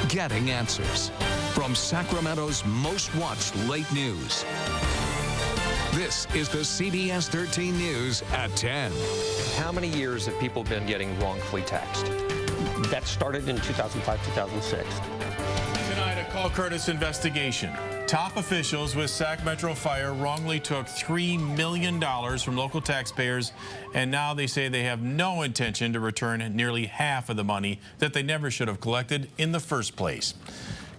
getting answers from Sacramento's most watched late news. This is the CBS 13 News at 10. How many years have people been getting wrongfully taxed? That started in 2005, 2006. Tonight, a Call Kurtis investigation. Top officials with Sac Metro Fire wrongly took $3 million from local taxpayers, and now they say they have no intention to return nearly half of the money that they never should have collected in the first place.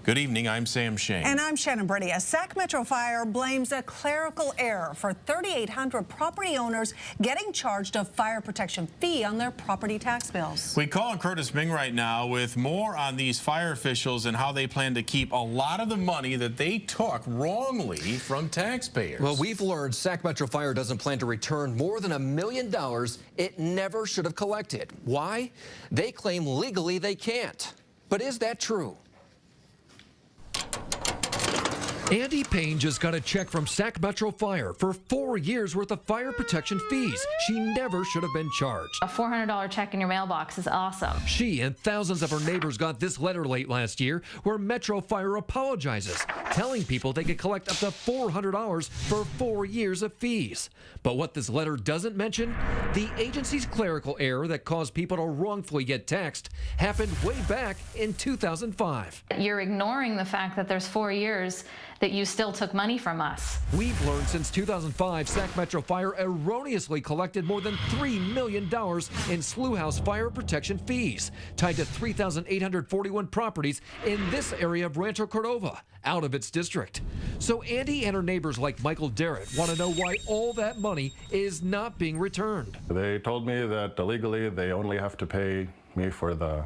Good evening, I'm Sam Shane. And I'm Shannon Brady. A Sac Metro Fire blames a clerical error for 3,800 property owners getting charged a fire protection fee on their property tax bills. We call on Kurtis Ming right now with more on these fire officials and how they plan to keep a lot of the money that they took wrongly from taxpayers. Well, we've learned Sac Metro Fire doesn't plan to return more than $1 million it never should have collected. Why? They claim legally they can't. But is that true? Andy Payne just got a check from Sac Metro Fire for 4 years worth of fire protection fees she never should have been charged. A $400 check in your mailbox is awesome. She and thousands of her neighbors got this letter late last year where Metro Fire apologizes, telling people they could collect up to $400 for 4 years of fees. But what this letter doesn't mention, the agency's clerical error that caused people to wrongfully get taxed happened way back in 2005. You're ignoring the fact that there's 4 years that you still took money from us. We've learned since 2005, Sac Metro Fire erroneously collected more than $3 million in Slough House fire protection fees, tied to 3,841 properties in this area of Rancho Cordova, out of its district. So Andy and her neighbors like Michael Derritt want to know why all that money is not being returned. They told me that legally they only have to pay me for the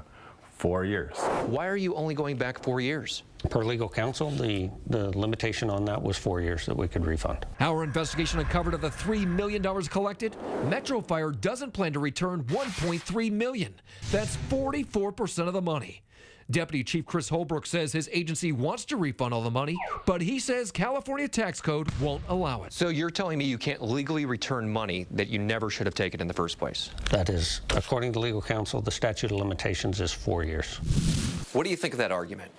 4 years. Why are you only going back 4 years? Per legal counsel, the limitation on that was 4 years that we could refund. Our investigation uncovered of the $3 million collected, Metro Fire doesn't plan to return $1.3 million. That's 44% of the money. Deputy Chief Chris Holbrook says his agency wants to refund all the money, but he says California tax code won't allow it. So you're telling me you can't legally return money that you never should have taken in the first place? That is, according to legal counsel, the statute of limitations is 4 years. What do you think of that argument?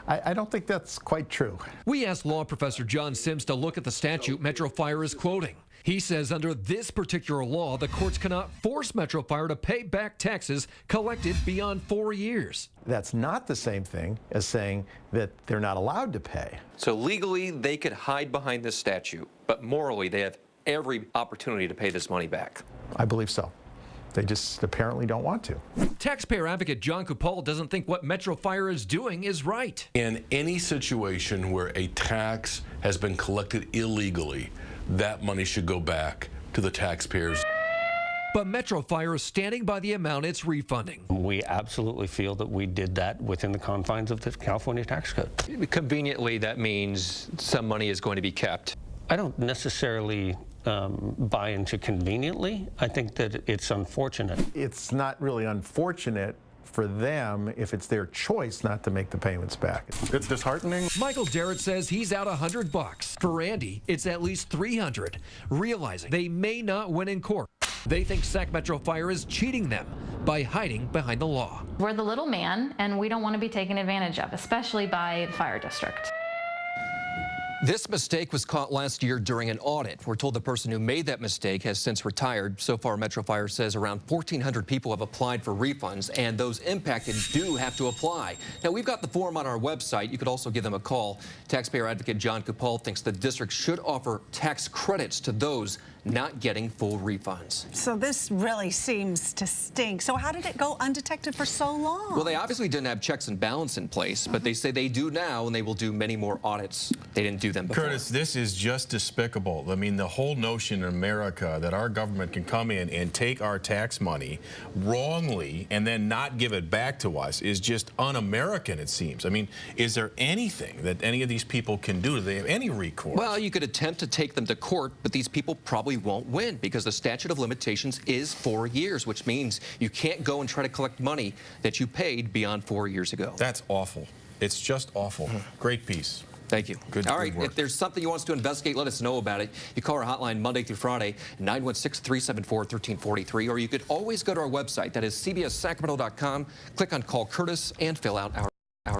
I don't think that's quite true. We asked law professor John Sims to look at the statute Metro Fire is quoting. He says under this particular law, the courts cannot force Metro Fire to pay back taxes collected beyond 4 years. That's not the same thing as saying that they're not allowed to pay. So legally, they could hide behind this statute, but morally, they have every opportunity to pay this money back. I believe so. They just apparently don't want to. Taxpayer advocate John Kupal doesn't think what Metro Fire is doing is right. In any situation where a tax has been collected illegally, that money should go back to the taxpayers. But Metro Fire is standing by the amount it's refunding. We absolutely feel that we did that within the confines of the California tax code. Conveniently, that means some money is going to be kept. I don't necessarily buy into conveniently. I think that it's unfortunate. It's not really unfortunate for them if it's their choice not to make the payments back. It's disheartening. Michael Derritt says he's out $100. For Andy, it's at least $300, realizing they may not win in court. They think Sac Metro Fire is cheating them by hiding behind the law. We're the little man, and we don't want to be taken advantage of, especially by the fire district. This mistake was caught last year during an audit. We're told the person who made that mistake has since retired. So far, Metro Fire says around 1,400 people have applied for refunds, and those impacted do have to apply. Now, we've got the form on our website. You could also give them a call. Taxpayer advocate John Kupal thinks the district should offer tax credits to those not getting full refunds. So this really seems to stink. So how did it go undetected for so long? Well, they obviously didn't have checks and balance in place, but they say they do now, and they will do many more audits. They didn't do them before. Kurtis, this is just despicable. I mean, the whole notion in America that our government can come in and take our tax money wrongly and then not give it back to us is just un-American, it seems. I mean, is there anything that any of these people can do? Do they have any recourse? Well, you could attempt to take them to court, but these people probably won't win because the statute of limitations is 4 years, which means you can't go and try to collect money that you paid beyond 4 years ago. That's awful. It's just awful. Great piece. Thank you. Good. All right, good work. if there's something you want us to investigate, let us know about it. You call our hotline Monday through Friday, 916-374-1343, or you could always go to our website. That is cbssacramento.com. Click on Call Kurtis and fill out our